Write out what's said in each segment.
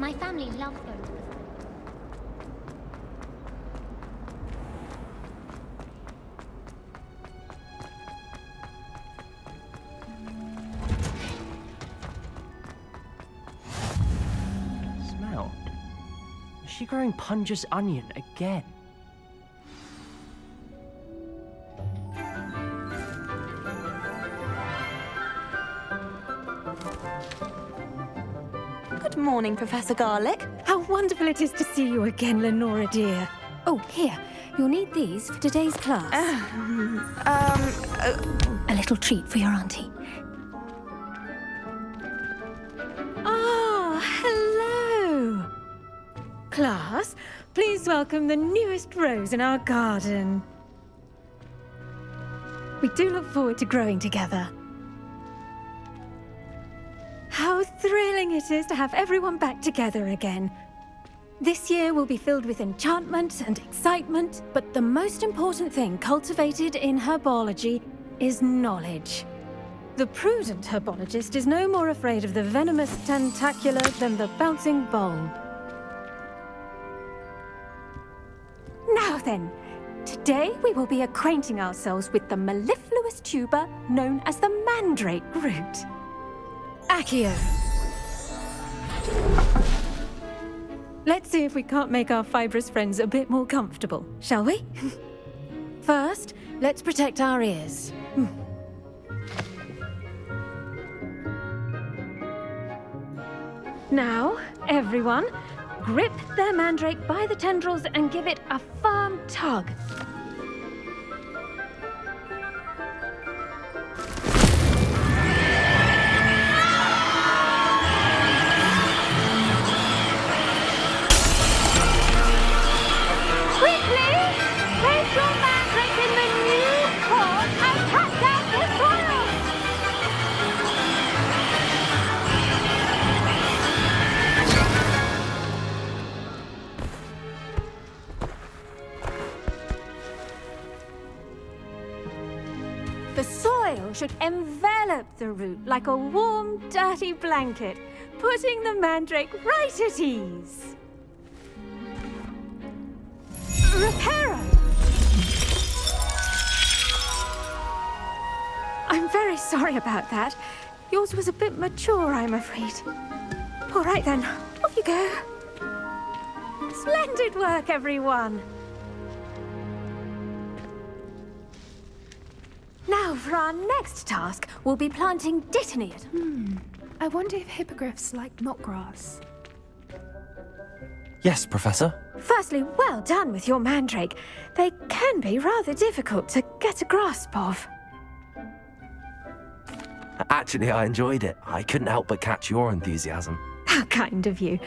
My family love them. Smell. Is she growing Punja's onion again? Good morning, Professor Garlick. How wonderful it is to see you again, Lenora dear. Oh, here. You'll need these for today's class. A little treat for your auntie. Ah, hello. Class, please welcome the newest rose in our garden. We do look forward to growing together. How thrilling it is to have everyone back together again. This year will be filled with enchantment and excitement, but the most important thing cultivated in herbology is knowledge. The prudent herbologist is no more afraid of the venomous tentacula than the bouncing bulb. Now then, today we will be acquainting ourselves with the mellifluous tuber known as the mandrake root. Accio. Let's see if we can't make our fibrous friends a bit more comfortable, shall we? First, let's protect our ears. Now, everyone, grip their mandrake by the tendrils and give it a firm tug. The soil should envelop the root like a warm, dirty blanket, putting the mandrake right at ease. Reparo! I'm very sorry about that. Yours was a bit mature, I'm afraid. All right then, off you go. Splendid work, everyone. Now, for our next task, we'll be planting dittany. I wonder if hippogriffs like knotgrass. Yes, Professor. Firstly, well done with your mandrake. They can be rather difficult to get a grasp of. Actually, I enjoyed it. I couldn't help but catch your enthusiasm. How kind of you.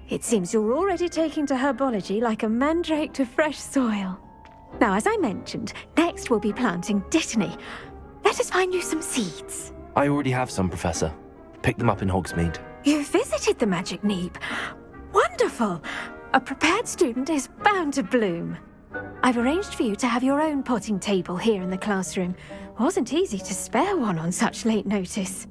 It seems you're already taking to herbology like a mandrake to fresh soil. Now, as I mentioned, next we'll be planting dittany. Let us find you some seeds. I already have some, Professor. Picked them up in Hogsmeade. You visited the Magic Neep. Wonderful! A prepared student is bound to bloom. I've arranged for you to have your own potting table here in the classroom. Wasn't easy to spare one on such late notice.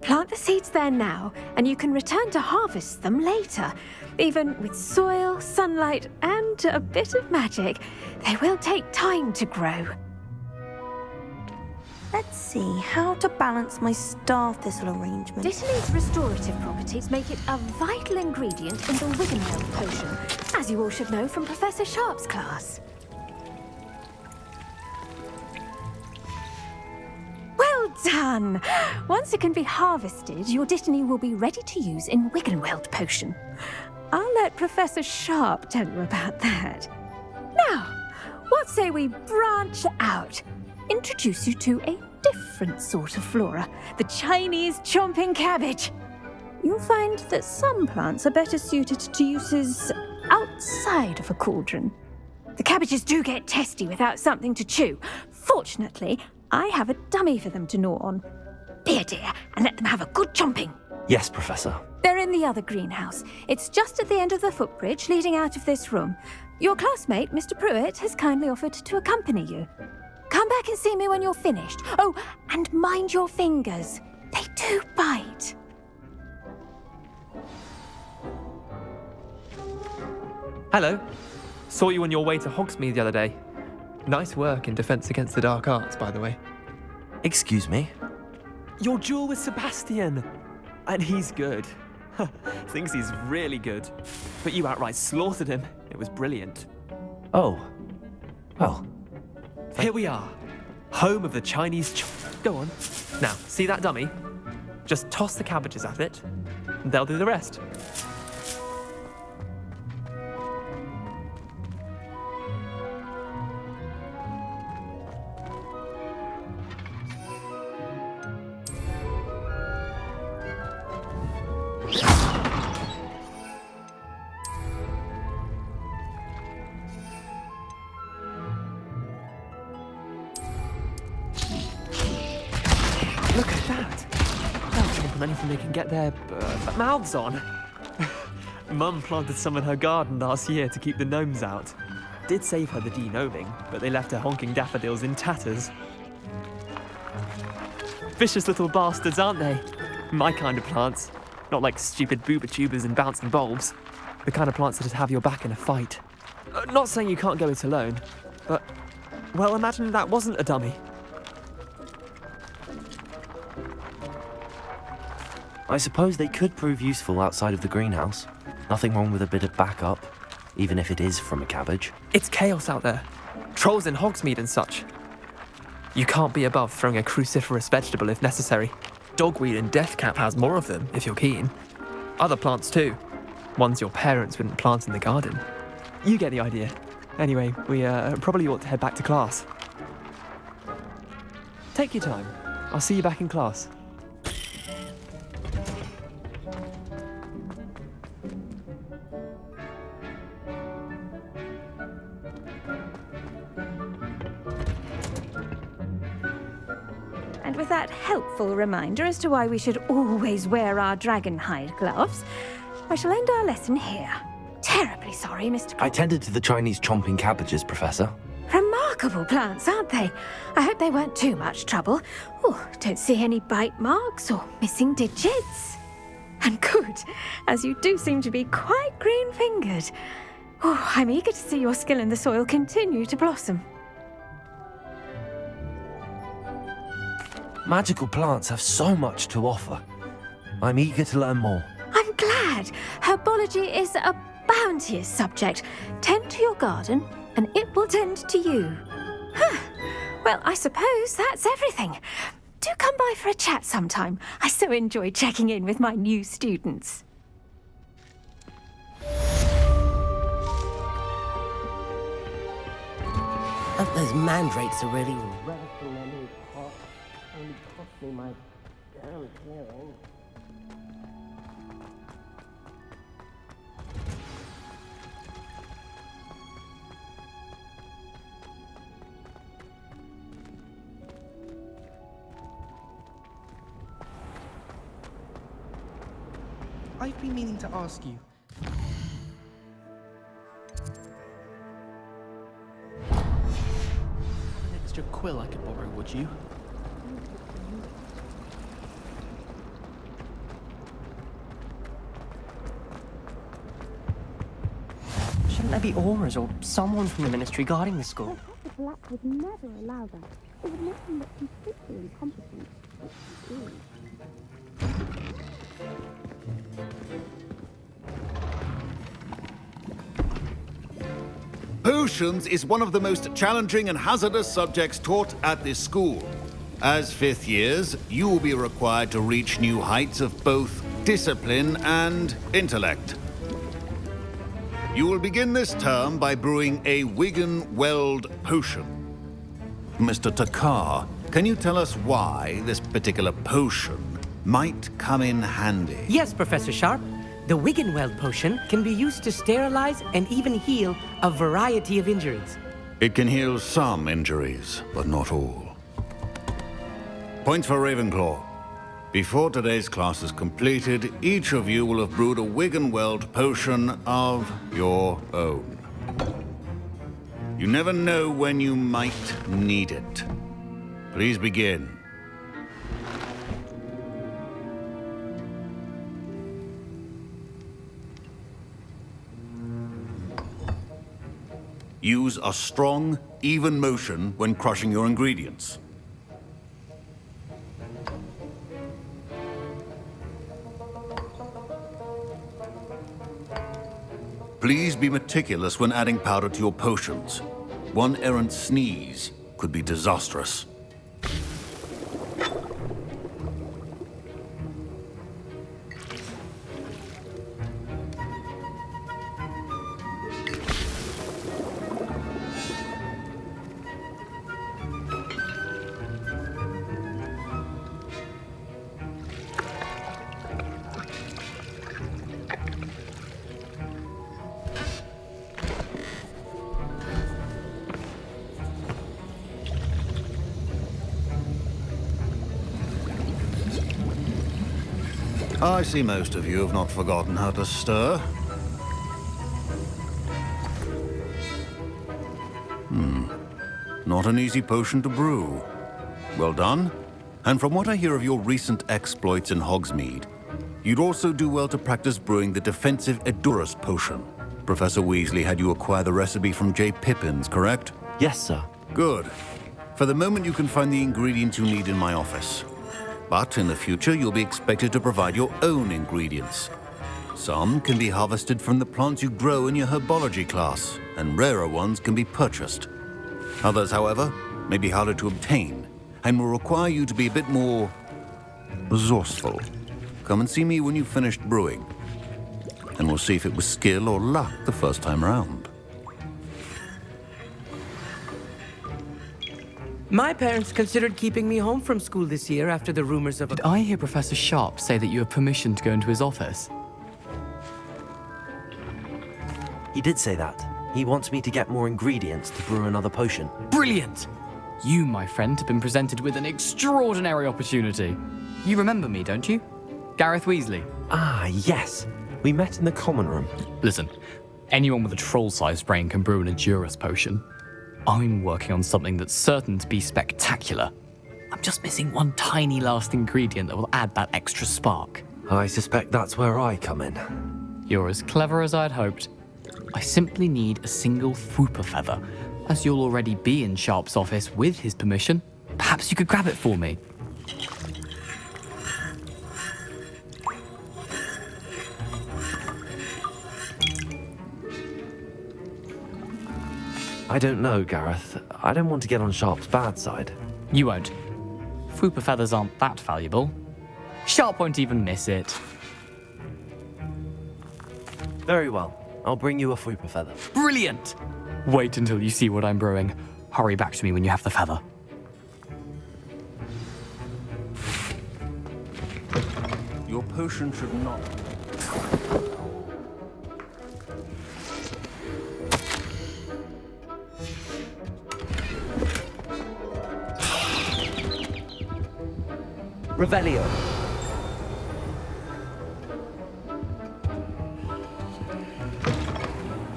Plant the seeds there now, and you can return to harvest them later. Even with soil, sunlight, and a bit of magic, they will take time to grow. Let's see how to balance my star thistle arrangement. Dittany's restorative properties make it a vital ingredient in the Wiggenweld potion, as you all should know from Professor Sharp's class. Well done! Once it can be harvested, your dittany will be ready to use in Wiggenweld potion. I'll let Professor Sharp tell you about that. Now, what say we branch out? Introduce you to a different sort of flora, the Chinese chomping cabbage. You'll find that some plants are better suited to uses outside of a cauldron. The cabbages do get testy without something to chew. Fortunately, I have a dummy for them to gnaw on. Be a dear and let them have a good chomping. Yes, Professor. They're in the other greenhouse. It's just at the end of the footbridge leading out of this room. Your classmate, Mr. Pruitt, has kindly offered to accompany you. Come back and see me when you're finished. Oh, and mind your fingers. They do bite. Hello. Saw you on your way to Hogsmeade the other day. Nice work in Defense Against the Dark Arts, by the way. Excuse me? Your duel with Sebastian! And he's good. Thinks he's really good. But you outright slaughtered him. It was brilliant. Oh. Well. Here we are. Home of the Chinese Go on. Now, see that dummy? Just toss the cabbages at it, and they'll do the rest. Look at that! They'll chomp on anything they can get their mouths on. Mum planted some in her garden last year to keep the gnomes out. Did save her the de-gnoming, but they left her honking daffodils in tatters. Vicious little bastards, aren't they? My kind of plants. Not like stupid booba tubers and bouncing bulbs. The kind of plants that'd have your back in a fight. Not saying you can't go it alone, but, well, imagine that wasn't a dummy. I suppose they could prove useful outside of the greenhouse. Nothing wrong with a bit of backup, even if it is from a cabbage. It's chaos out there. Trolls in Hogsmeade and such. You can't be above throwing a cruciferous vegetable if necessary. Dogweed and deathcap has more of them, if you're keen. Other plants too. Ones your parents wouldn't plant in the garden. You get the idea. Anyway, we probably ought to head back to class. Take your time. I'll see you back in class. And with that helpful reminder as to why we should always wear our dragon hide gloves, I shall end our lesson here. Terribly sorry, Mr. I tended to the Chinese chomping cabbages, Professor. Remarkable plants, aren't they? I hope they weren't too much trouble. Oh, don't see any bite marks or missing digits. And good, as you do seem to be quite green-fingered. Oh, I'm eager to see your skill in the soil continue to blossom. Magical plants have so much to offer. I'm eager to learn more. I'm glad. Herbology is a bounteous subject. Tend to your garden, and it will tend to you. Huh. Well, I suppose that's everything. Do come by for a chat sometime. I so enjoy checking in with my new students. Those mandrakes are really relishing their new pot. Only cost me my damn clearing. I've been meaning to ask you. An extra quill I could borrow, would you? Shouldn't there be auras or someone from the ministry guarding the school? The Black would never allow that. It would make him look completely incompetent. Potions is one of the most challenging and hazardous subjects taught at this school. As fifth years, you will be required to reach new heights of both discipline and intellect. You will begin this term by brewing a Wiggenweld potion. Mr. Takar, can you tell us why this particular potion might come in handy? Yes, Professor Sharp. The Wiggenweld potion can be used to sterilize and even heal a variety of injuries. It can heal some injuries, but not all. Points for Ravenclaw. Before today's class is completed, each of you will have brewed a Wiggenweld potion of your own. You never know when you might need it. Please begin. Use a strong, even motion when crushing your ingredients. Please be meticulous when adding powder to your potions. One errant sneeze could be disastrous. I see most of you have not forgotten how to stir. Not an easy potion to brew. Well done. And from what I hear of your recent exploits in Hogsmeade, you'd also do well to practice brewing the defensive Edurus potion. Professor Weasley had you acquire the recipe from J. Pippins, correct? Yes, sir. Good. For the moment, you can find the ingredients you need in my office. But in the future, you'll be expected to provide your own ingredients. Some can be harvested from the plants you grow in your herbology class, and rarer ones can be purchased. Others, however, may be harder to obtain, and will require you to be a bit more resourceful. Come and see me when you've finished brewing, and we'll see if it was skill or luck the first time around. My parents considered keeping me home from school this year after the rumors of Did I hear Professor Sharp say that you have permission to go into his office? He did say that. He wants me to get more ingredients to brew another potion. Brilliant! You, my friend, have been presented with an extraordinary opportunity. You remember me, don't you? Gareth Weasley. Ah, yes. We met in the common room. Listen, anyone with a troll-sized brain can brew an Edurus potion. I'm working on something that's certain to be spectacular. I'm just missing one tiny last ingredient that will add that extra spark. I suspect that's where I come in. You're as clever as I'd hoped. I simply need a single Fwooper feather. As you'll already be in Sharp's office with his permission, perhaps you could grab it for me. I don't know, Gareth. I don't want to get on Sharp's bad side. You won't. Fwooper feathers aren't that valuable. Sharp won't even miss it. Very well. I'll bring you a Fwooper feather. Brilliant! Wait until you see what I'm brewing. Hurry back to me when you have the feather. Your potion should not... Revelio.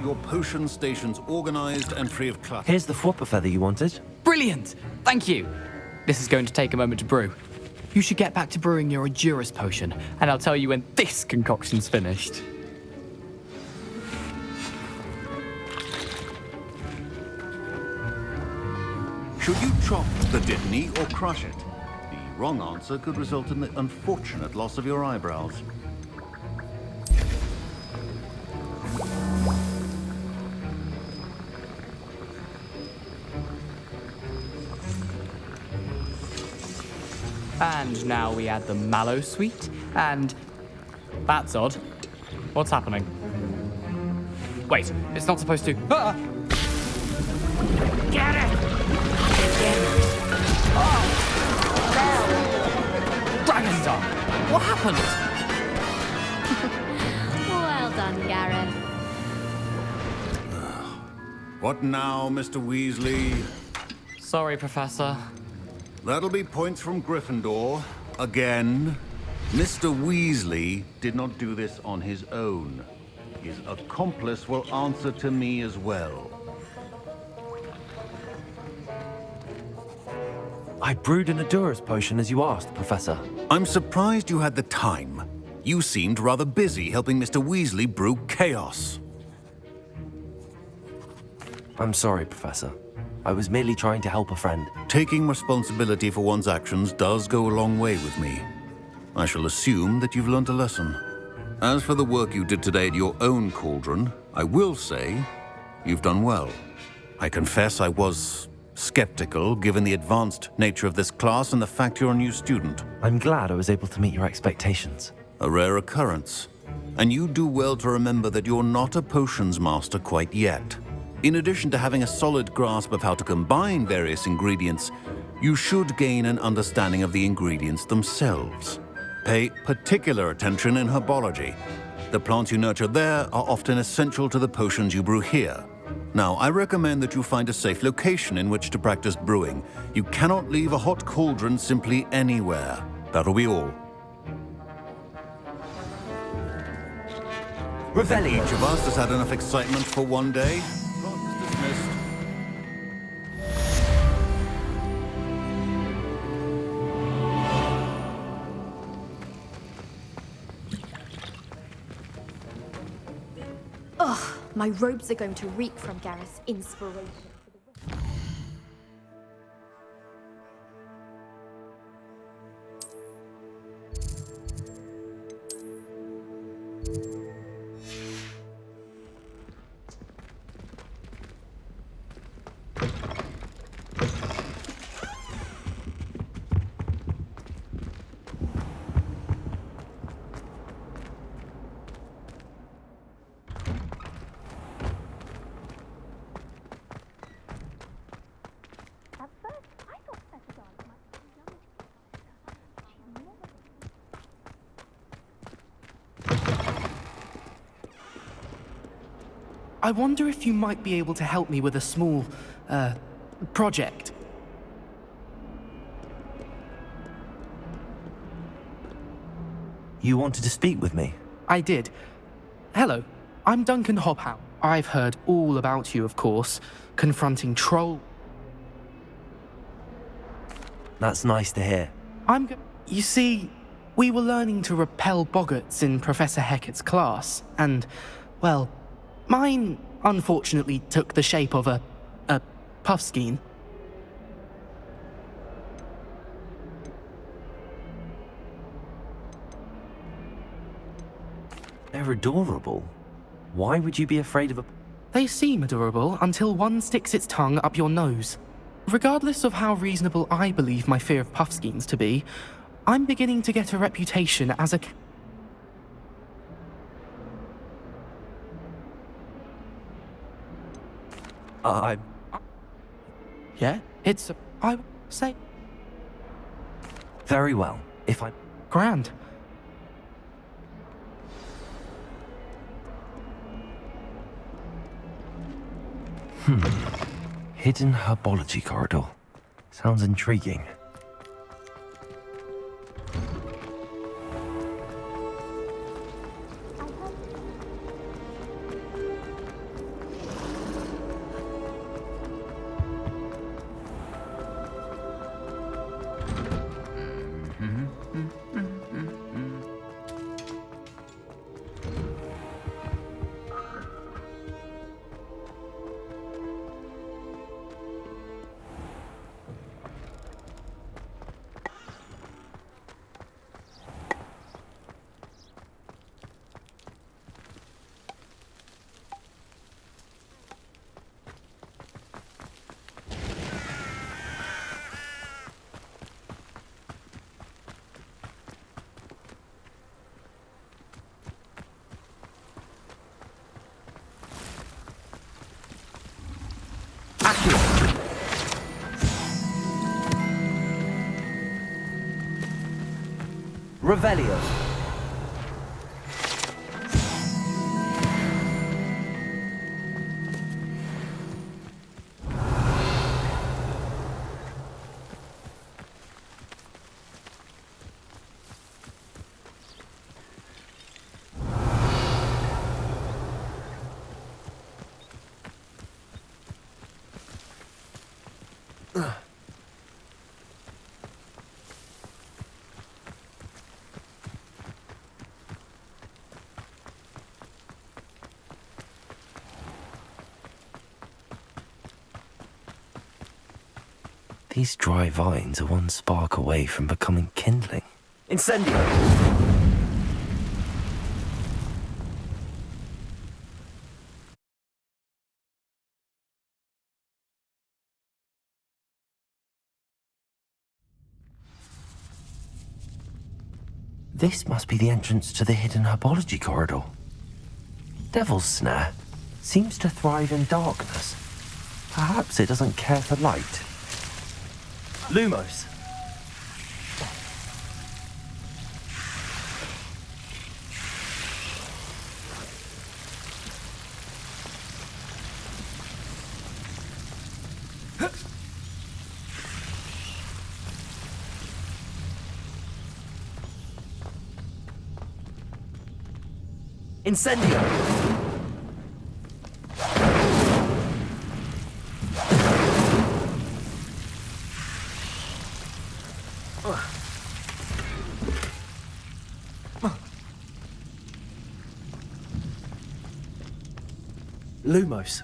Your potion station's organized and free of clutter. Here's the Fwooper feather you wanted. Brilliant! Thank you! This is going to take a moment to brew. You should get back to brewing your Edurus potion, and I'll tell you when this concoction's finished. Should you chop the Dittany or crush it? The wrong answer could result in the unfortunate loss of your eyebrows. And now we add the mallow sweet, and... That's odd. What's happening? Wait, it's not supposed to... Ah! Get it! Dragon's Dark! What happened? Well done, Gareth. What now, Mr. Weasley? Sorry, Professor. That'll be points from Gryffindor. Again. Mr. Weasley did not do this on his own. His accomplice will answer to me as well. I brewed an Edurus potion as you asked, Professor. I'm surprised you had the time. You seemed rather busy helping Mr. Weasley brew chaos. I'm sorry, Professor. I was merely trying to help a friend. Taking responsibility for one's actions does go a long way with me. I shall assume that you've learnt a lesson. As for the work you did today at your own cauldron, I will say you've done well. I confess I was skeptical, given the advanced nature of this class and the fact you're a new student. I'm glad I was able to meet your expectations. A rare occurrence. And you do well to remember that you're not a potions master quite yet. In addition to having a solid grasp of how to combine various ingredients, you should gain an understanding of the ingredients themselves. Pay particular attention in herbology. The plants you nurture there are often essential to the potions you brew here. Now, I recommend that you find a safe location in which to practice brewing. You cannot leave a hot cauldron simply anywhere. That'll be all. Revelio. Each of us has had enough excitement for one day. Class is dismissed. Ugh, my robes are going to reek from Gareth's inspiration. I wonder if you might be able to help me with a small, project. You wanted to speak with me? I did. Hello, I'm Duncan Hobhouse. I've heard all about you, of course, confronting troll. That's nice to hear. You see, we were learning to repel boggarts in Professor Hecat's class, and, well, mine unfortunately took the shape of a puffskein. They're adorable. Why would you be afraid of a... They seem adorable until one sticks its tongue up your nose. Regardless of how reasonable I believe my fear of puffskeins to be, I'm beginning to get a reputation as a... Yeah, it's... I would say... Very well, if I... Grand. Hidden herbology corridor. Sounds intriguing. Revelio. These dry vines are one spark away from becoming kindling. Incendio! This must be the entrance to the hidden herbology corridor. Devil's Snare seems to thrive in darkness. Perhaps it doesn't care for light. Lumos! Incendio! Lumos.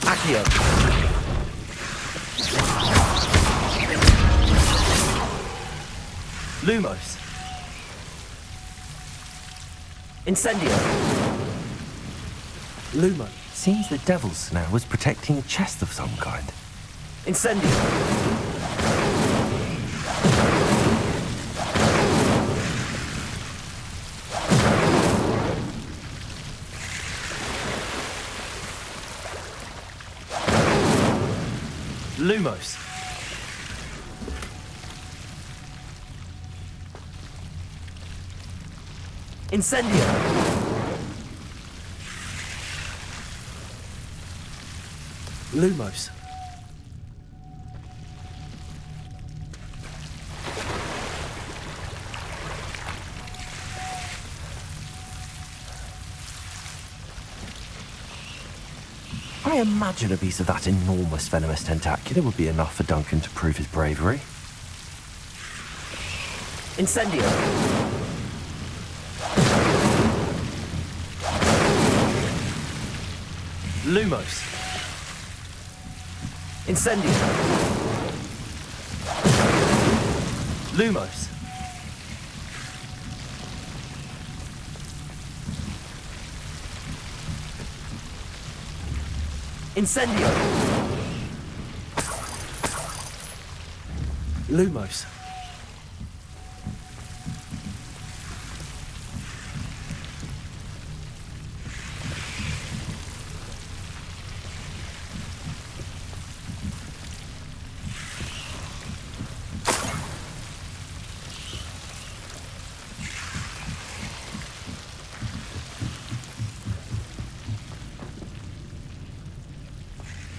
Accio. Lumos. Incendio. Lumo. Seems the Devil's Snare was protecting a chest of some kind. Incendio. Lumos. Incendio. Lumos. I imagine a piece of that enormous venomous tentacula would be enough for Duncan to prove his bravery. Incendio. Lumos. Incendio. Lumos. Incendio. Lumos.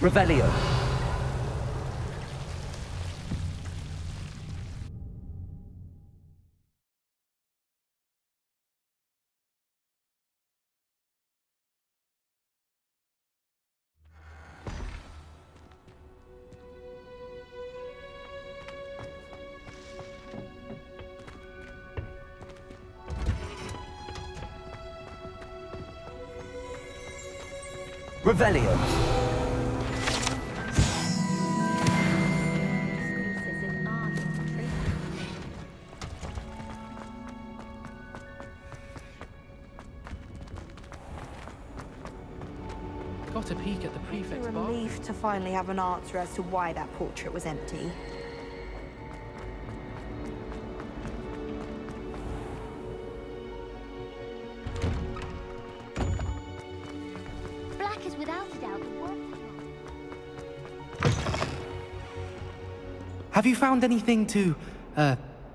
Revelio. Revelio. Got a peek at the prefect's It's a bar. relief to finally have an answer as to why that portrait was empty. Black is without a doubt the worst. Have you found anything to,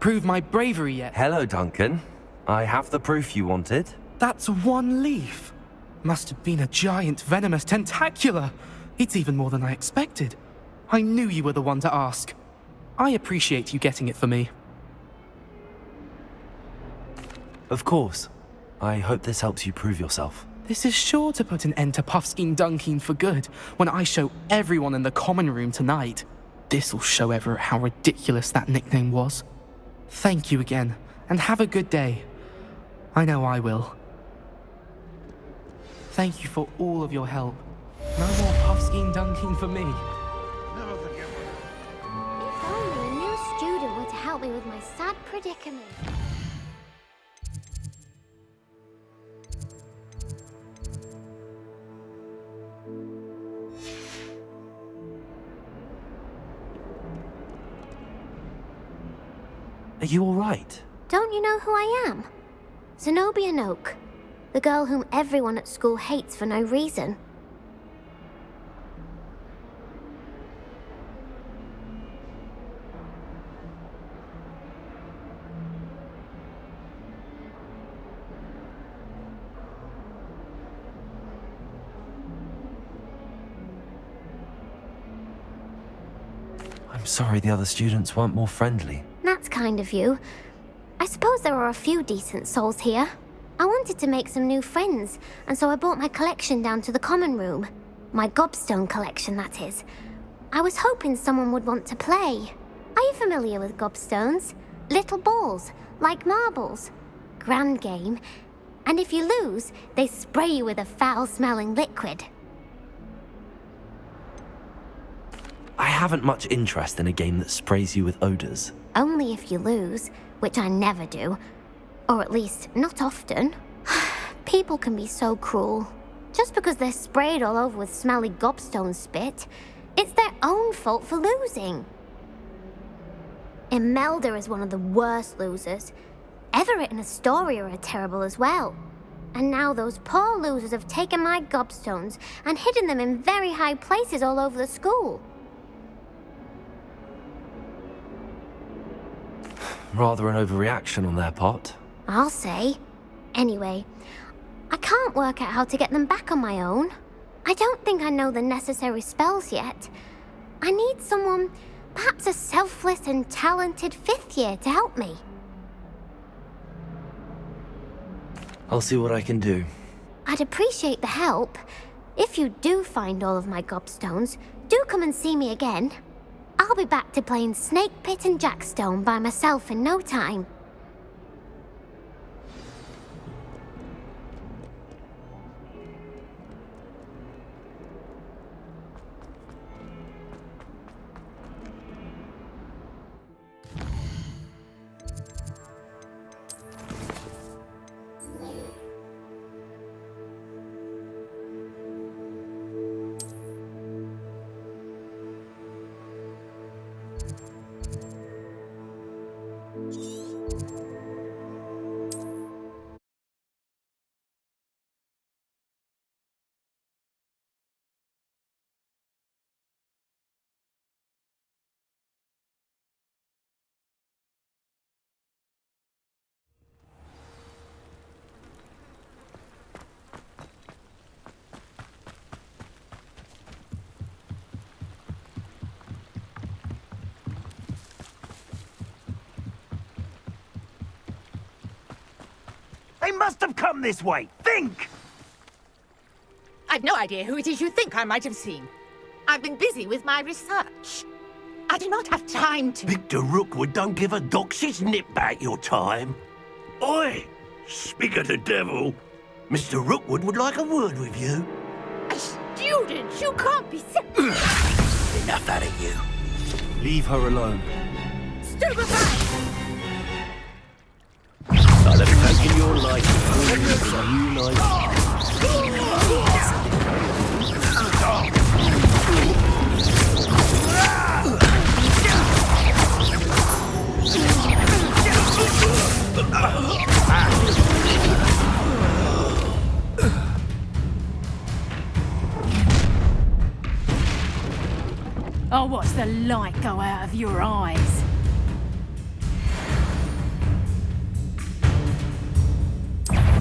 prove my bravery yet? Hello, Duncan. I have the proof you wanted. That's one leaf. Must have been a giant venomous tentacula. It's even more than I expected. I knew you were the one to ask. I appreciate you getting it for me. Of course. I hope this helps you prove yourself. This is sure to put an end to Puffskein Dunking for good when I show everyone in the common room tonight. This'll show Everett how ridiculous that nickname was. Thank you again, and have a good day. I know I will. Thank you for all of your help. No more Puffskein Dunking for me. If only a new student were to help me with my sad predicament. Are you all right? Don't you know who I am? Zenobia Noak, the girl whom everyone at school hates for no reason. I'm sorry the other students weren't more friendly. That's kind of you. I suppose there are a few decent souls here. I wanted to make some new friends, and so I brought my collection down to the common room. My gobstone collection, that is. I was hoping someone would want to play. Are you familiar with gobstones? Little balls, like marbles. Grand game. And if you lose, they spray you with a foul-smelling liquid. I haven't much interest in a game that sprays you with odors. Only if you lose, which I never do. Or at least, not often. People can be so cruel. Just because they're sprayed all over with smelly gobstone spit, it's their own fault for losing. Imelda is one of the worst losers. Everett and Astoria are terrible as well. And now those poor losers have taken my gobstones and hidden them in very high places all over the school. Rather an overreaction on their part. I'll say. Anyway, I can't work out how to get them back on my own. I don't think I know the necessary spells yet. I need someone, perhaps a selfless and talented fifth year to help me. I'll see what I can do. I'd appreciate the help. If you do find all of my gobstones, do come and see me again. I'll be back to playing Snake Pit and Jackstone by myself in no time. They must have come this way. Think! I've no idea who it is you think I might have seen. I've been busy with my research. I do not have time to... Victor Rookwood don't give a doxy's nip back your time. Oi! Speak of the devil. Mr. Rookwood would like a word with you. A student? You can't be... Enough out of you. Leave her alone. Stupefy! I'll have taken your life before you for a new life. Oh, what's the light go out of your eyes?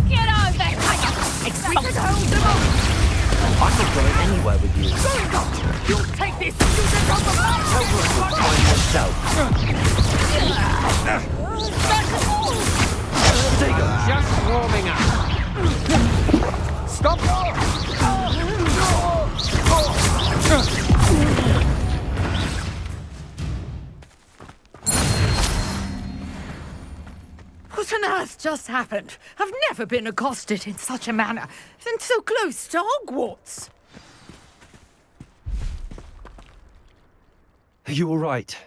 Get over there! Excited, hold them up! I could go anywhere with you. You'll take this! You just got the light! Tell Rookwood to find yourself. Just warming up. Stop! What on earth just happened? I've never been accosted in such a manner, and so close to Hogwarts. Are you all right?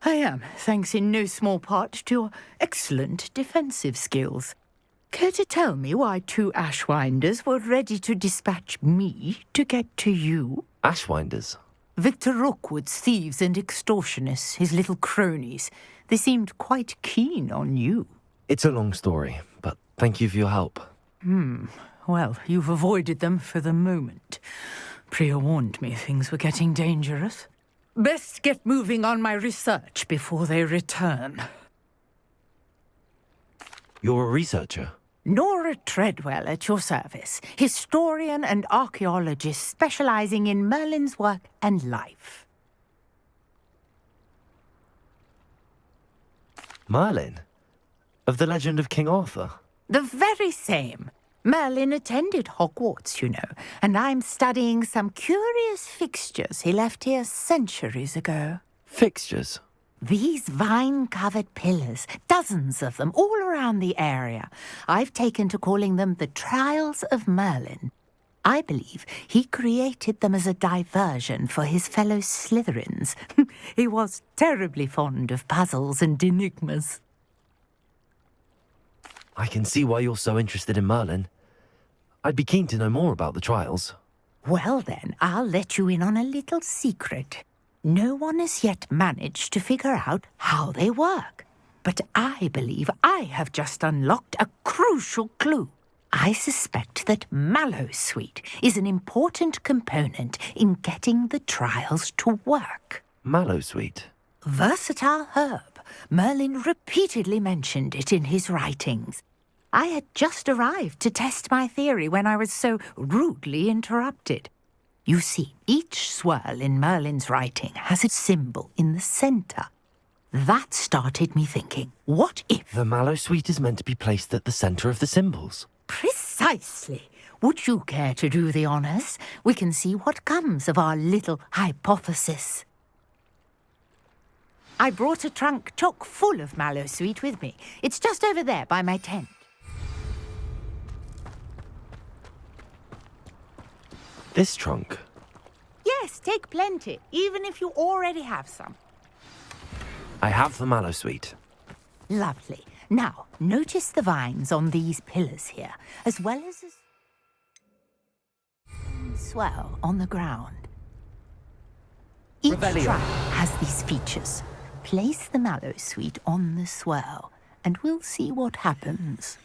I am, thanks in no small part to your excellent defensive skills. Care to tell me why 2 Ashwinders were ready to dispatch me to get to you? Ashwinders? Victor Rookwood's thieves and extortionists, his little cronies. They seemed quite keen on you. It's a long story, but thank you for your help. Well, you've avoided them for the moment. Priya warned me things were getting dangerous. Best get moving on my research before they return. You're a researcher? Nora Treadwell at your service, historian and archaeologist specializing in Merlin's work and life. Merlin? Of the legend of King Arthur? The very same. Merlin attended Hogwarts, you know, and I'm studying some curious fixtures he left here centuries ago. Fixtures? These vine-covered pillars, dozens of them, all around the area. I've taken to calling them the Trials of Merlin. I believe he created them as a diversion for his fellow Slytherins. He was terribly fond of puzzles and enigmas. I can see why you're so interested in Merlin. I'd be keen to know more about the trials. Well then, I'll let you in on a little secret. No one has yet managed to figure out how they work. But I believe I have just unlocked a crucial clue. I suspect that Mallowsweet is an important component in getting the trials to work. Mallowsweet? Versatile herb. Merlin repeatedly mentioned it in his writings. I had just arrived to test my theory when I was so rudely interrupted. You see, each swirl in Merlin's writing has a symbol in the centre. That started me thinking, what if... The Mallowsweet is meant to be placed at the centre of the symbols. Precisely. Would you care to do the honours? We can see what comes of our little hypothesis. I brought a trunk chock full of Mallowsweet with me. It's just over there by my tent. This trunk? Yes, take plenty, even if you already have some. I have the Mallowsweet. Lovely. Now, notice the vines on these pillars here, as well as a swell on the ground. Each trunk has these features. Place the Mallowsweet on the swell, and we'll see what happens.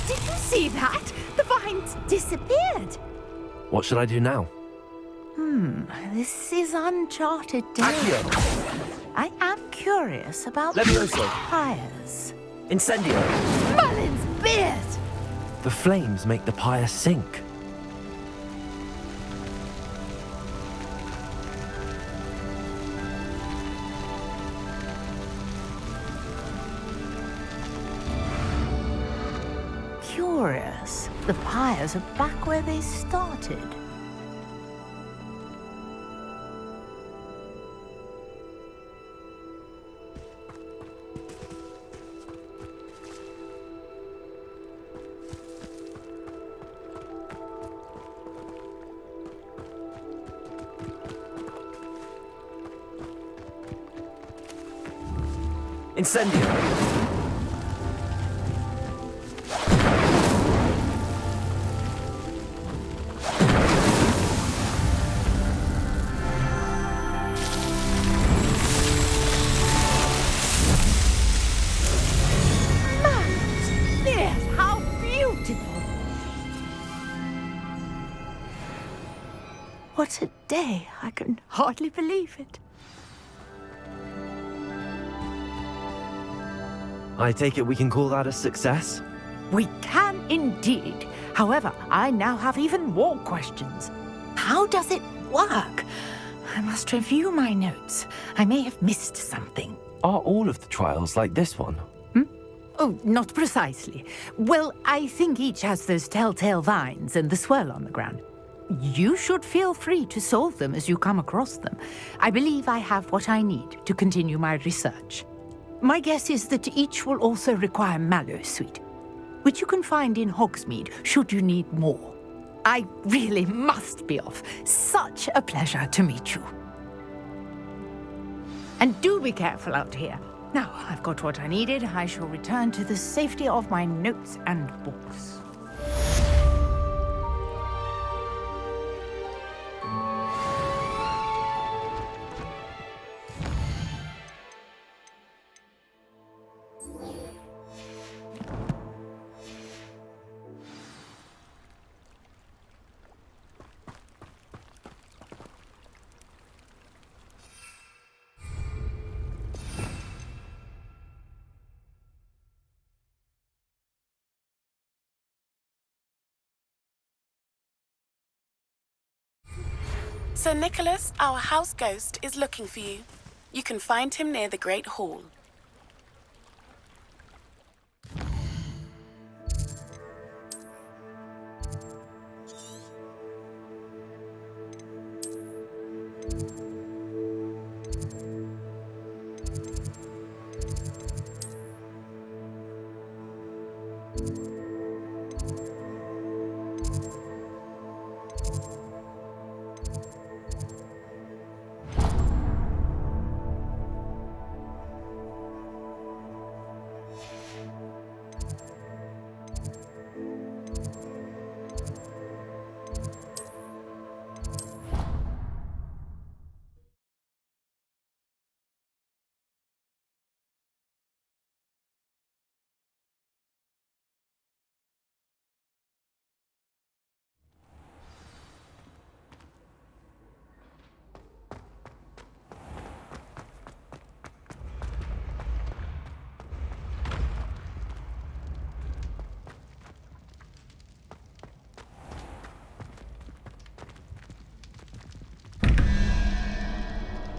Did you see that? The vines disappeared. What should I do now? This is uncharted territory. I am curious about Levioso. pyres. Incendio. Merlin's beard! The flames make the pyre sink. Curious. The pyres are back where they started. Incendio. How beautiful! What a day! I can hardly believe it. I take it we can call that a success? We can indeed. However, I now have even more questions. How does it work? I must review my notes. I may have missed something. Are all of the trials like this one? Oh, not precisely. Well, I think each has those telltale vines and the swirl on the ground. You should feel free to solve them as you come across them. I believe I have what I need to continue my research. My guess is that each will also require Mallowsweet, which you can find in Hogsmeade should you need more. I really must be off. Such a pleasure to meet you. And do be careful out here. Now, I've got what I needed. I shall return to the safety of my notes and books. Sir Nicholas, our house ghost, is looking for you. You can find him near the Great Hall.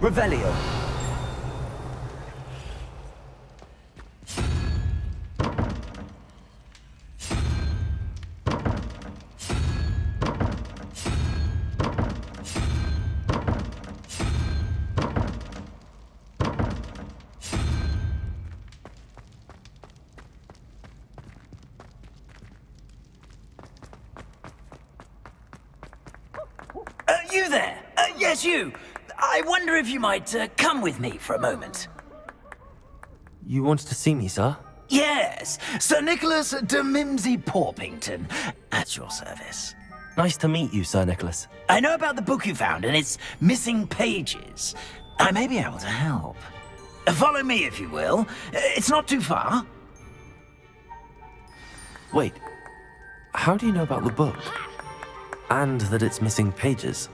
Revelio. You there? Yes, you. I wonder if you might come with me for a moment. You wanted to see me, sir? Yes, Sir Nicholas de Mimsy Porpington, at your service. Nice to meet you, Sir Nicholas. I know about the book you found and its missing pages. I may be able to help. Follow me, if you will. It's not too far. Wait, how do you know about the book? And that it's missing pages?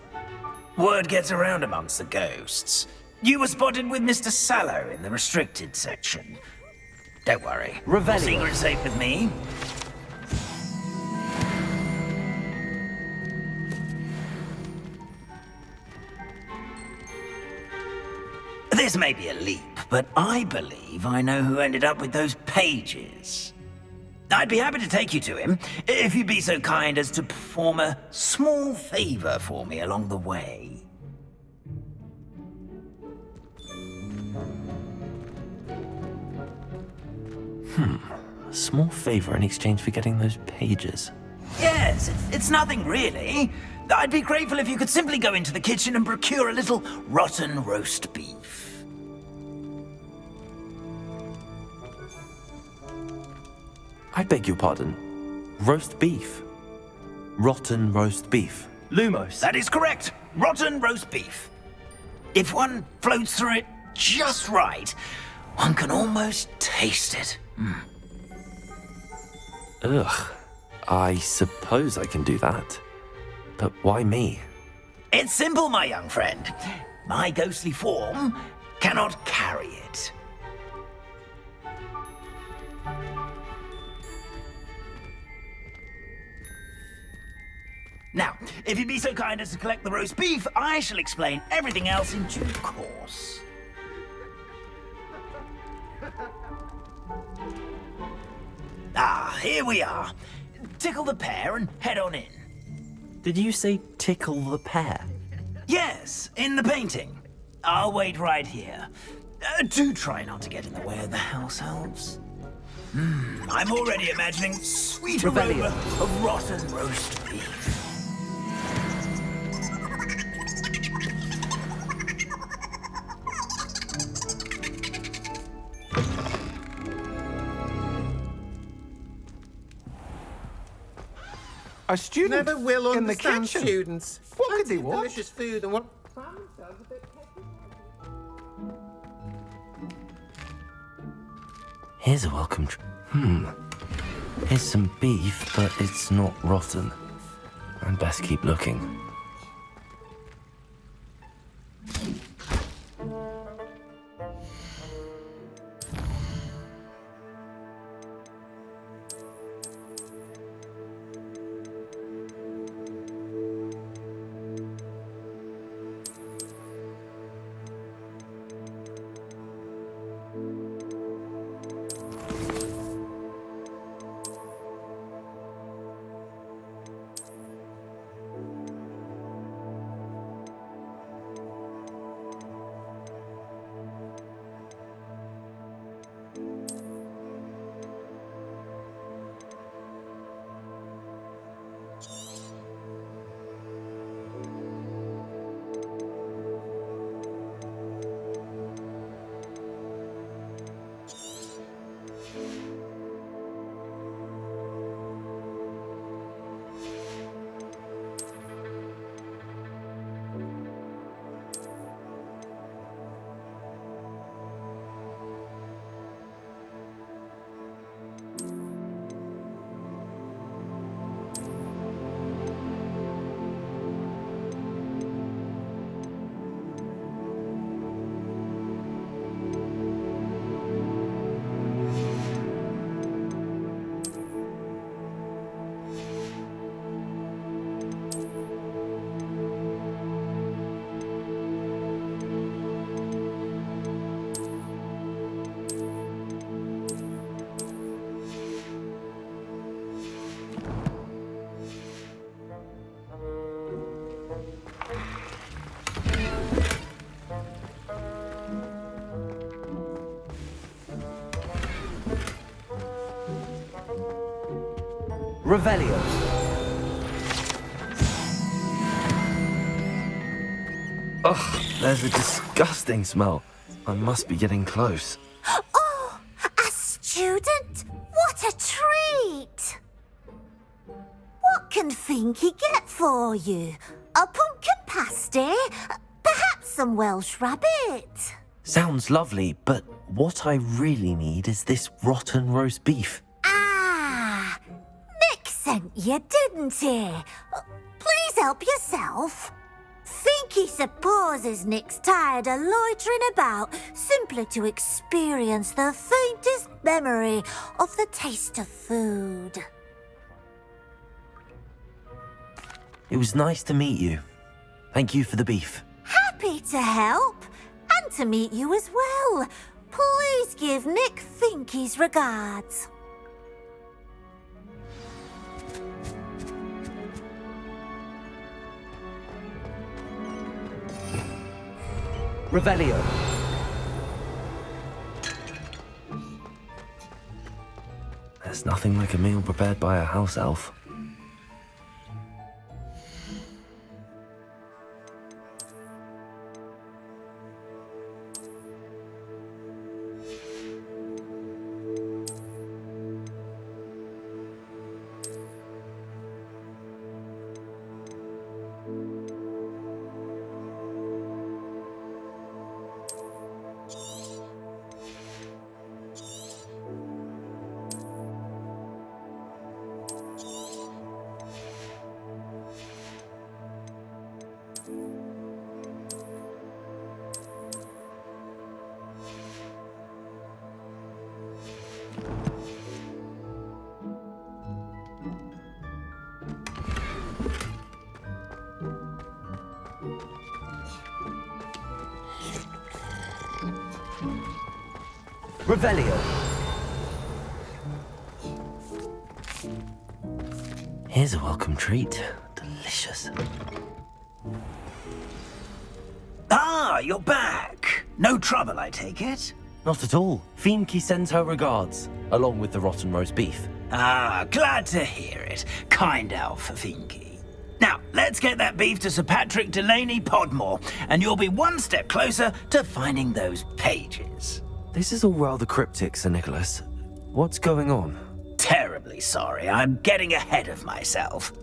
Word gets around amongst the ghosts. You were spotted with Mr. Sallow in the restricted section. Don't worry. Revelio. Secret's safe with me. This may be a leap, but I believe I know who ended up with those pages. I'd be happy to take you to him, if you'd be so kind as to perform a small favor for me along the way. A small favor in exchange for getting those pages. Yes, it's nothing really. I'd be grateful if you could simply go into the kitchen and procure a little rotten roast beef. I beg your pardon. Roast beef? Rotten roast beef? Lumos? That is correct. Rotten roast beef. If one floats through it just right, one can almost taste it. Ugh. I suppose I can do that. But why me? It's simple, my young friend. My ghostly form cannot carry it. Now, if you'd be so kind as to collect the roast beef, I shall explain everything else in due course. Ah, here we are. Tickle the pear and head on in. Did you say tickle the pear? Yes, in the painting. I'll wait right here. Do try not to get in the way of the house elves. I'm already imagining sweet aroma of rotten roast beef. A student Never will in the understand kitchen. students. What Plenty could they of want? delicious food and want. Here's a welcome. Here's some beef, but it's not rotten. I'd best keep looking. Revelio. Ugh, there's a disgusting smell. I must be getting close. Oh, a student? What a treat! What can Finky get for you? A pumpkin pasty? Perhaps some Welsh rabbit? Sounds lovely, but what I really need is this rotten roast beef. Ah, Nick sent you, didn't he? Please help yourself. Finky supposes Nick's tired of loitering about simply to experience the faintest memory of the taste of food. It was nice to meet you. Thank you for the beef. Happy to help, and to meet you as well. Please give Nick Finky's regards. Revelio. There's nothing like a meal prepared by a house elf. Revelio. Here's a welcome treat. Delicious. Ah, you're back. No trouble, I take it? Not at all. Fienke sends her regards, along with the rotten roast beef. Ah, glad to hear it. Kind elf, Fienke. Now, let's get that beef to Sir Patrick Delaney Podmore, and you'll be one step closer to finding those pages. This is all rather cryptic, Sir Nicholas. What's going on? Terribly sorry, I'm getting ahead of myself.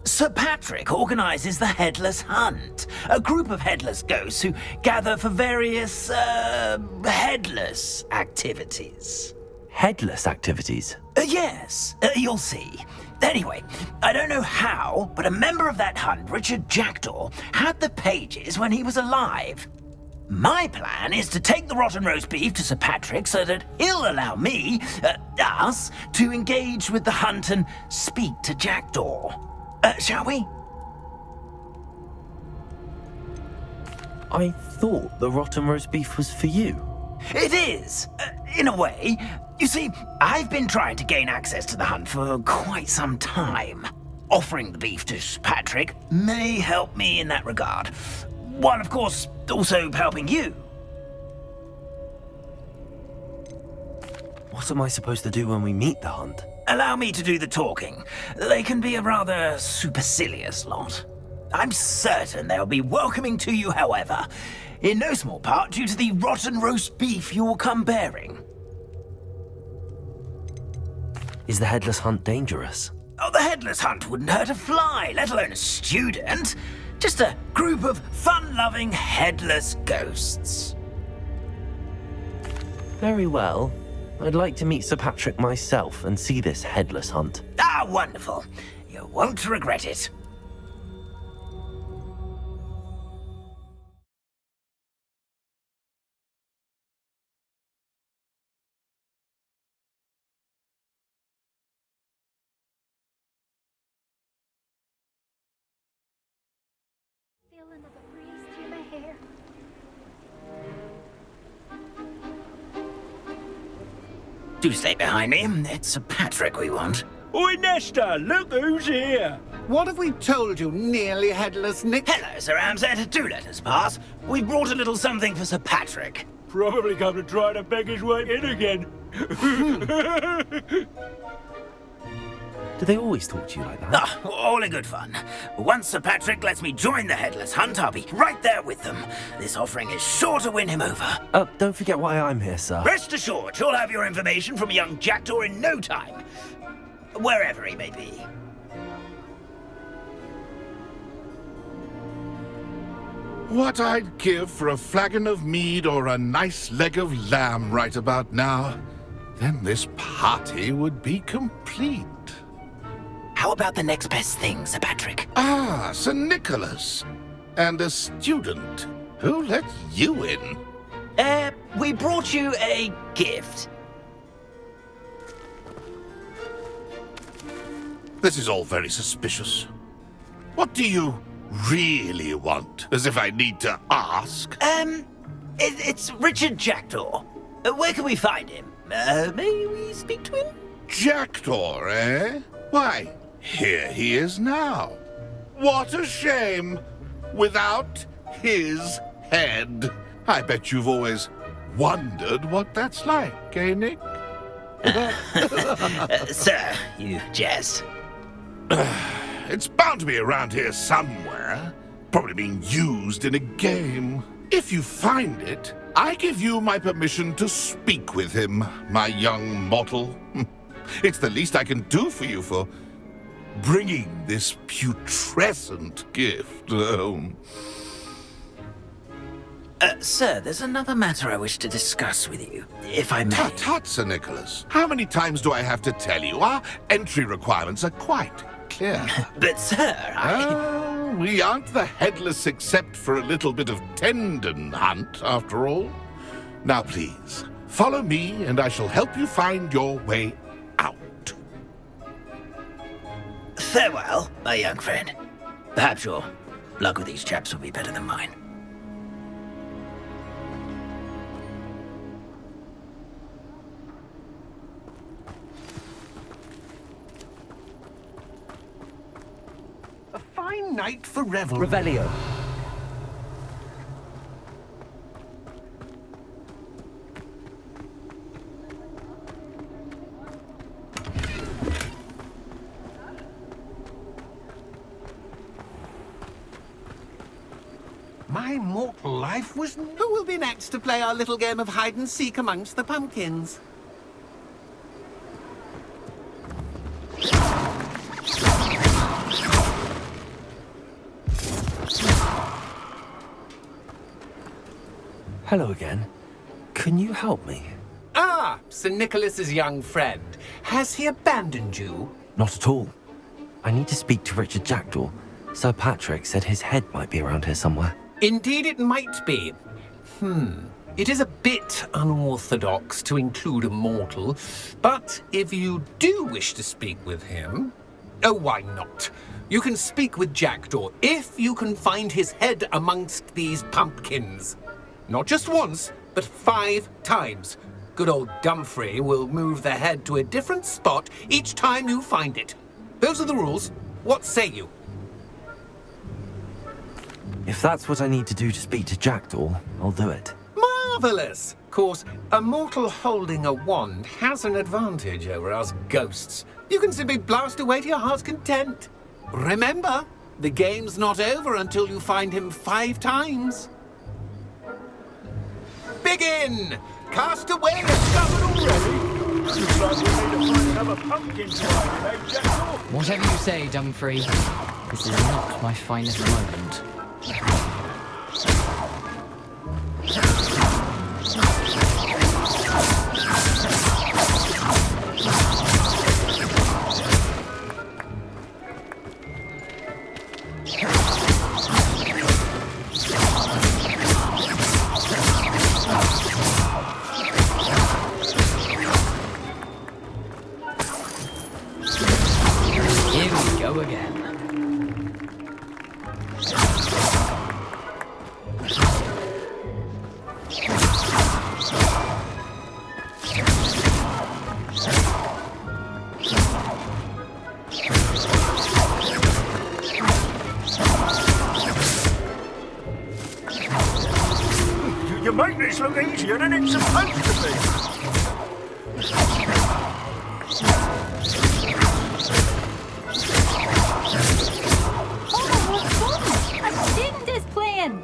Sir Patrick organises the Headless Hunt, a group of headless ghosts who gather for various, headless activities. Headless activities? Yes, you'll see. Anyway, I don't know how, but a member of that hunt, Richard Jackdaw, had the pages when he was alive. My plan is to take the rotten roast beef to Sir Patrick so that he'll allow me, us, to engage with the hunt and speak to Jackdaw. Shall we? I thought the rotten roast beef was for you. It is, in a way. You see, I've been trying to gain access to the hunt for quite some time. Offering the beef to Sir Patrick may help me in that regard. While, of course, also helping you. What am I supposed to do when we meet the hunt? Allow me to do the talking. They can be a rather supercilious lot. I'm certain they'll be welcoming to you, however, in no small part due to the rotten roast beef you'll come bearing. Is the Headless Hunt dangerous? Oh, the Headless Hunt wouldn't hurt a fly, let alone a student. Just a group of fun-loving headless ghosts. Very well. I'd like to meet Sir Patrick myself and see this Headless Hunt. Ah, wonderful. You won't regret it. Feel another breeze through my hair. Do stay behind me. It's Sir Patrick we want. Oi, Nesta, look who's here. What have we told you, nearly headless Nick? Hello, Sir Ramsed. Do let us pass. We brought a little something for Sir Patrick. Probably come to try to beg his way in again. Do they always talk to you like that? Ah, all in good fun. Once Sir Patrick lets me join the Headless Hunt, I'll be right there with them. This offering is sure to win him over. Don't forget why I'm here, sir. Rest assured, you'll have your information from young Jackdaw in no time. Wherever he may be. What I'd give for a flagon of mead or a nice leg of lamb right about now. Then this party would be complete. How about the next best thing, Sir Patrick? Ah, Sir Nicholas. And a student. Who let you in? We brought you a gift. This is all very suspicious. What do you really want? As if I need to ask. It's Richard Jackdaw. Where can we find him? May we speak to him? Jackdaw, eh? Why, here he is now. What a shame. Without his head. I bet you've always wondered what that's like, eh, Nick? Sir, you jest. It's bound to be around here somewhere. Probably being used in a game. If you find it, I give you my permission to speak with him, my young mortal. It's the least I can do for you for bringing this putrescent gift home. Sir, there's another matter I wish to discuss with you, if I may. Tut, tut, Sir Nicholas. How many times do I have to tell you? Our entry requirements are quite clear. But, sir, we aren't the headless except for a little bit of tendon hunt, after all. Now, please, follow me, and I shall help you find your way out. Farewell, my young friend. Perhaps your luck with these chaps will be better than mine. night for revel. Revelio. My mortal life was... Who will be next to play our little game of hide-and-seek amongst the pumpkins? Hello again. Can you help me? Ah, Sir Nicholas's young friend. Has he abandoned you? Not at all. I need to speak to Richard Jackdaw. Sir Patrick said his head might be around here somewhere. Indeed it might be. It is a bit unorthodox to include a mortal, but if you do wish to speak with him... Oh, why not? You can speak with Jackdaw if you can find his head amongst these pumpkins. Not just once, but 5 times. Good old Dumfrey will move the head to a different spot each time you find it. Those are the rules. What say you? If that's what I need to do to speak to Jackdaw, I'll do it. Marvellous! Of course, a mortal holding a wand has an advantage over us ghosts. You can simply blast away to your heart's content. Remember, the game's not over until you find him 5 times. Begin! Cast away the stubborn already! Looks like we need to find another pumpkin to hide in, eh, Jackdaw? Whatever you say, Dumfrey. This is not my finest moment. Here we go again. You make this look easier than it's supposed to be. A student is playing!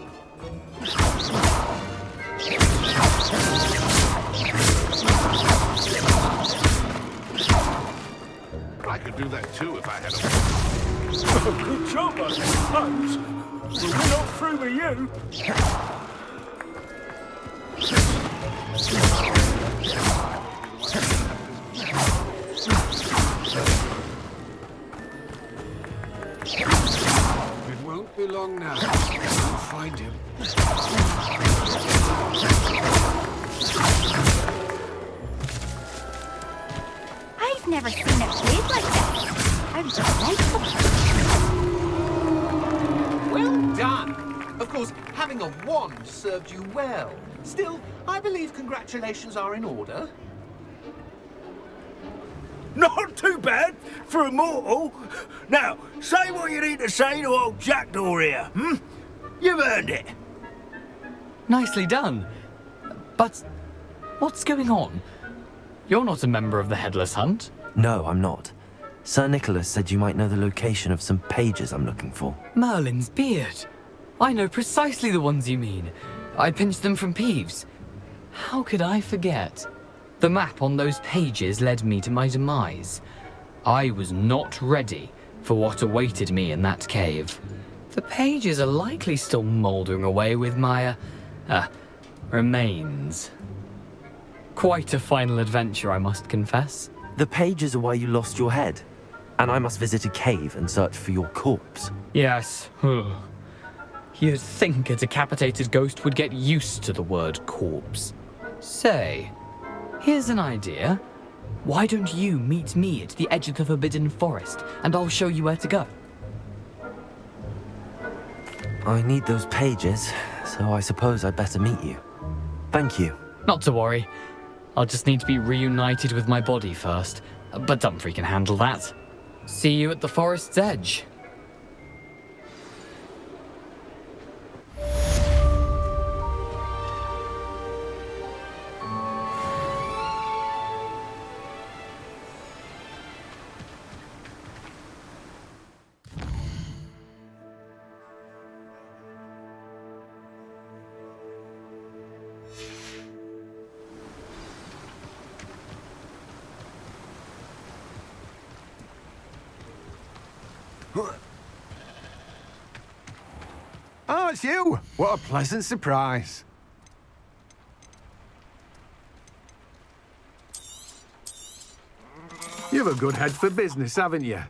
I could do that too if I had a... Good job, I suppose. But we're not through with you. It won't be long now. I'll find him. I've never seen it played like this. How delightful. Well done! Of course, having a wand served you well. Still, I believe congratulations are in order. Not too bad for a mortal. Now, say what you need to say to old Jackdaw here, You've earned it. Nicely done. But what's going on? You're not a member of the Headless Hunt. No, I'm not. Sir Nicholas said you might know the location of some pages I'm looking for. Merlin's beard. I know precisely the ones you mean. I pinched them from Peeves. How could I forget? The map on those pages led me to my demise. I was not ready for what awaited me in that cave. The pages are likely still mouldering away with my, remains. Quite a final adventure, I must confess. The pages are why you lost your head, and I must visit a cave and search for your corpse. Yes. You'd think a decapitated ghost would get used to the word corpse. Say, here's an idea. Why don't you meet me at the edge of the Forbidden Forest, and I'll show you where to go? I need those pages, so I suppose I'd better meet you. Thank you. Not to worry. I'll just need to be reunited with my body first, but Dumfrey can handle that. See you at the forest's edge. Oh, it's you! What a pleasant surprise. You've a good head for business, haven't you?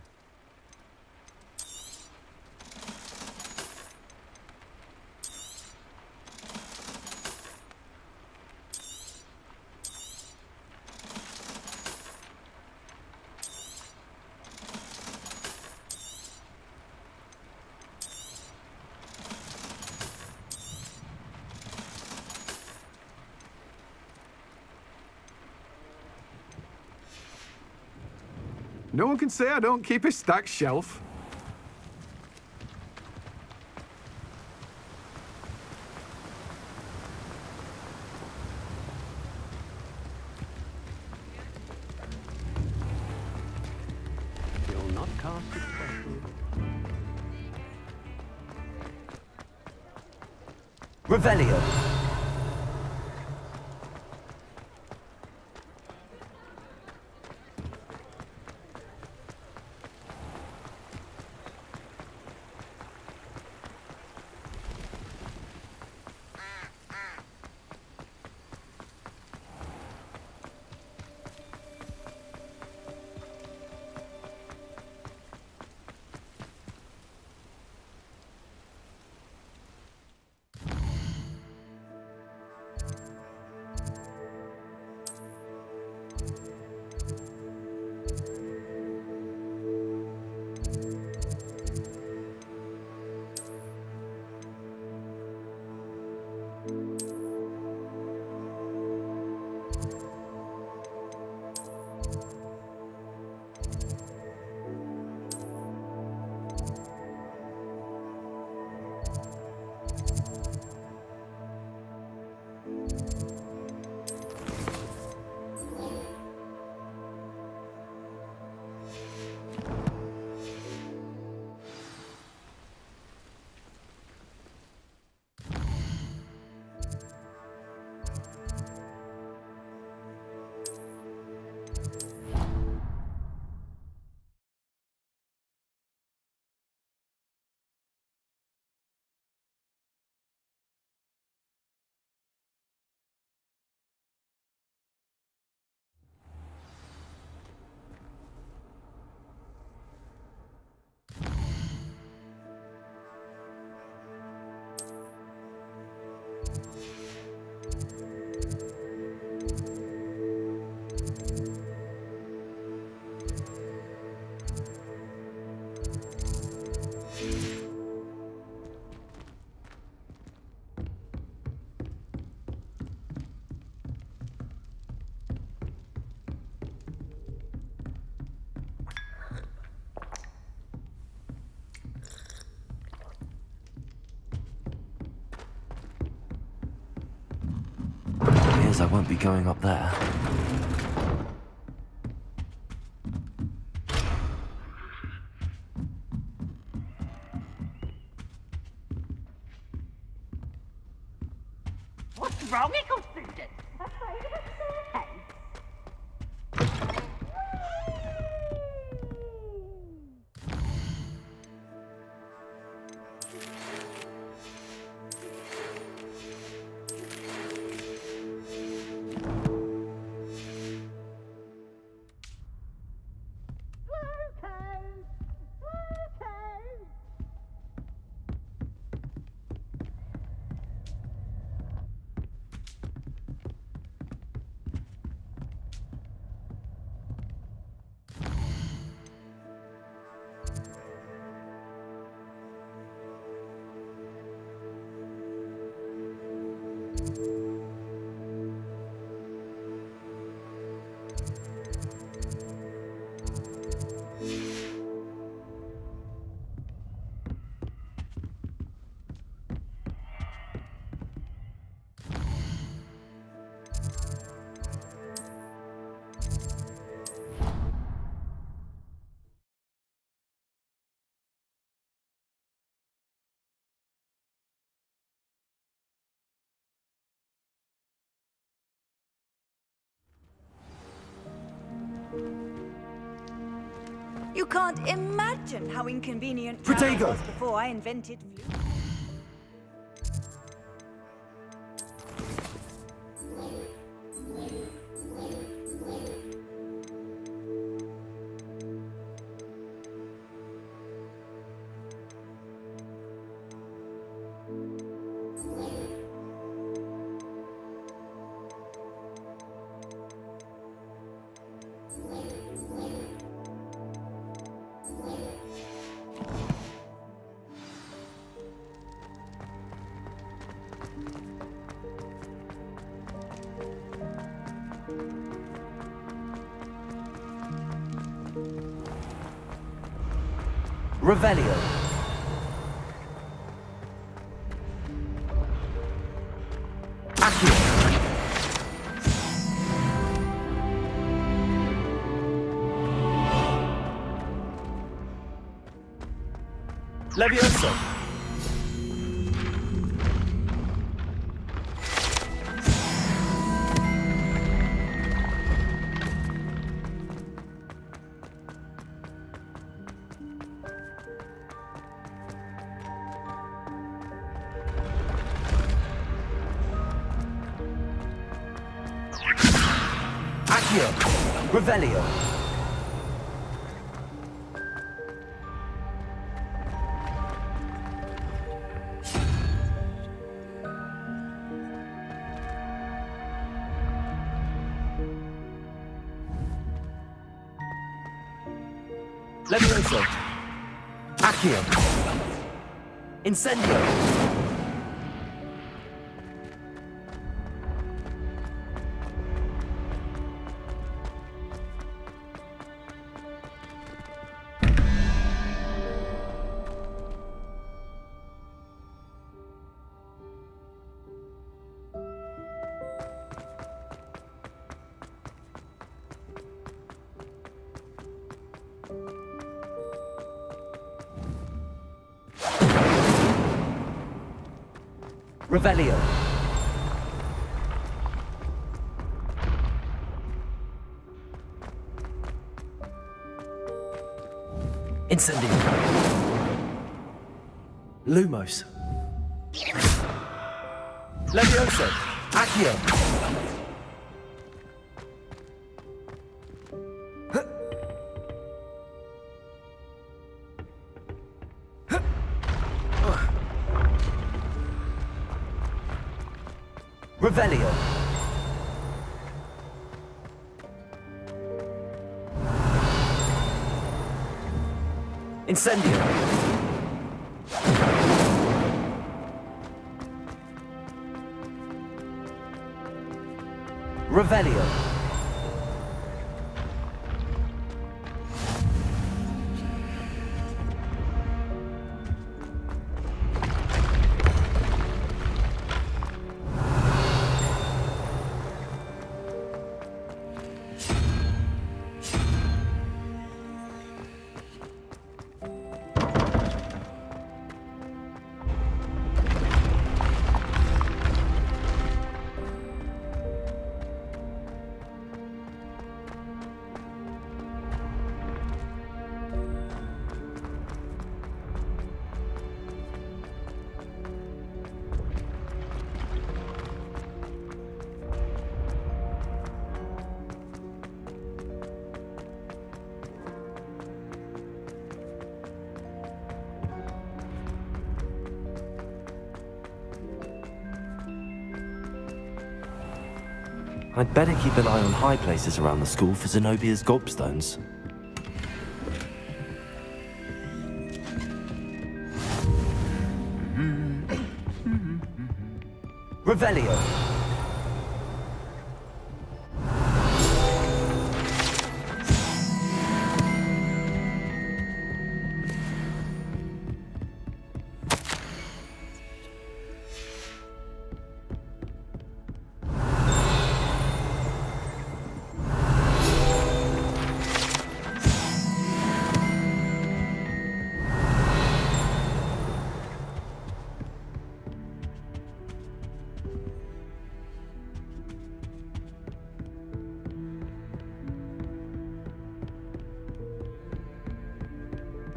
No one can say I don't keep a stacked shelf. You'll not cast it special. Revelio. I won't be going up there. What's wrong, Eagle student? Afraid of a staircase? You can't imagine how inconvenient Protego! travel was before I invented flu. Revelio. Accio. Levioso. Revelio. Levioso. Accio. Incendio. Revelio. Incendio. Lumos. Levioso. Accio. Revelio. Incendio. Revelio. I'd better keep an eye on high places around the school for Zenobia's gobstones. Revelio.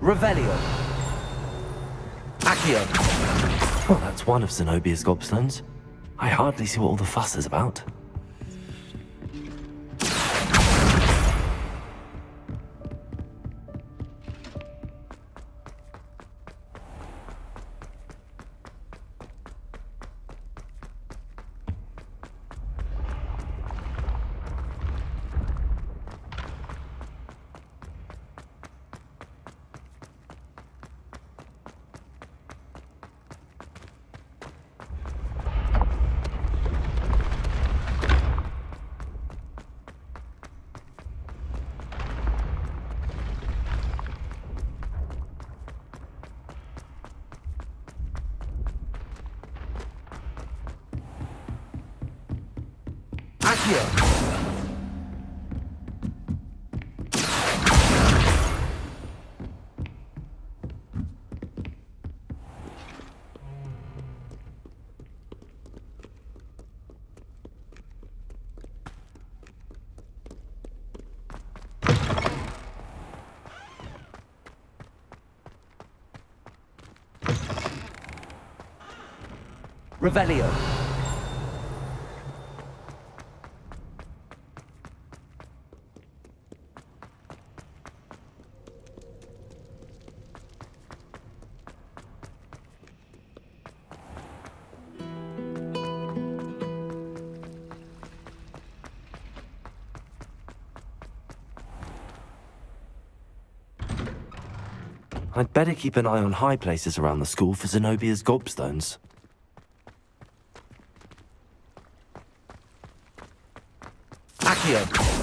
Revelio. Accio. Well, that's one of Zenobia's gobstones. I hardly see what all the fuss is about. Revelio. I'd better keep an eye on high places around the school for Zenobia's gobstones. Accio.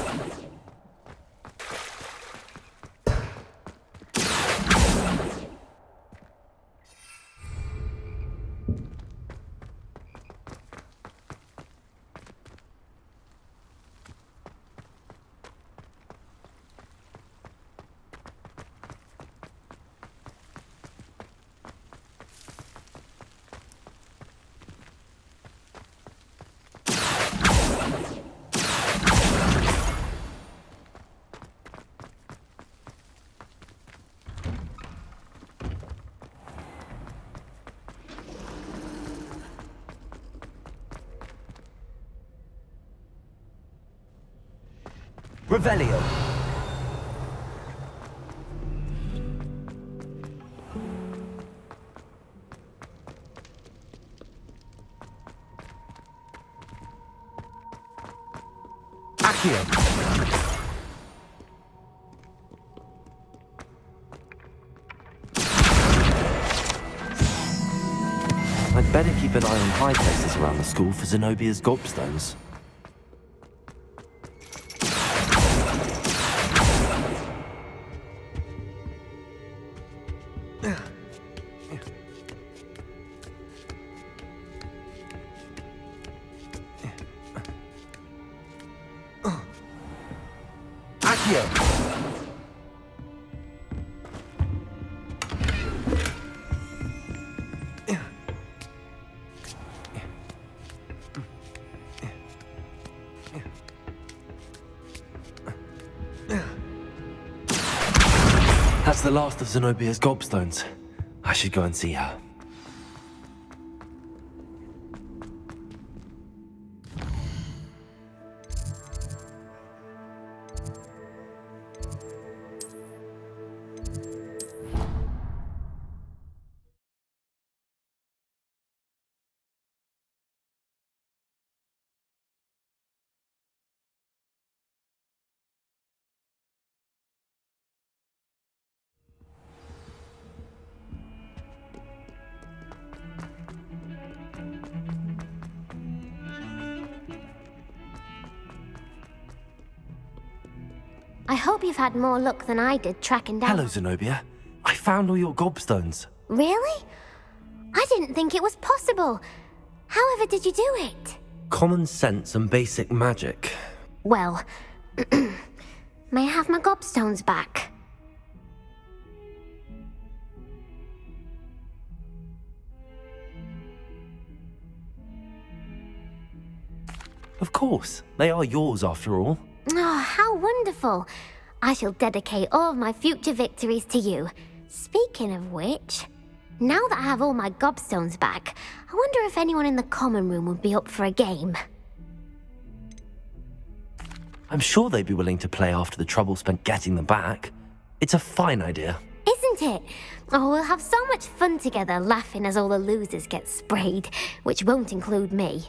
Revelio. Accio. I'd better keep an eye on high places around the school for Zenobia's gobstones. That's the last of Zenobia's gobstones. I should go and see her. I hope you've had more luck than I did tracking down... Hello, Zenobia. I found all your gobstones. Really? I didn't think it was possible. However did you do it? Common sense and basic magic. Well, may I have my gobstones back? Of course. They are yours after all. Oh, how wonderful. I shall dedicate all of my future victories to you. Speaking of which, now that I have all my gobstones back, I wonder if anyone in the common room would be up for a game. I'm sure they'd be willing to play after the trouble spent getting them back. It's a fine idea. Isn't it? Oh, we'll have so much fun together laughing as all the losers get sprayed, which won't include me.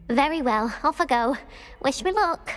Very well, off I go. Wish me luck.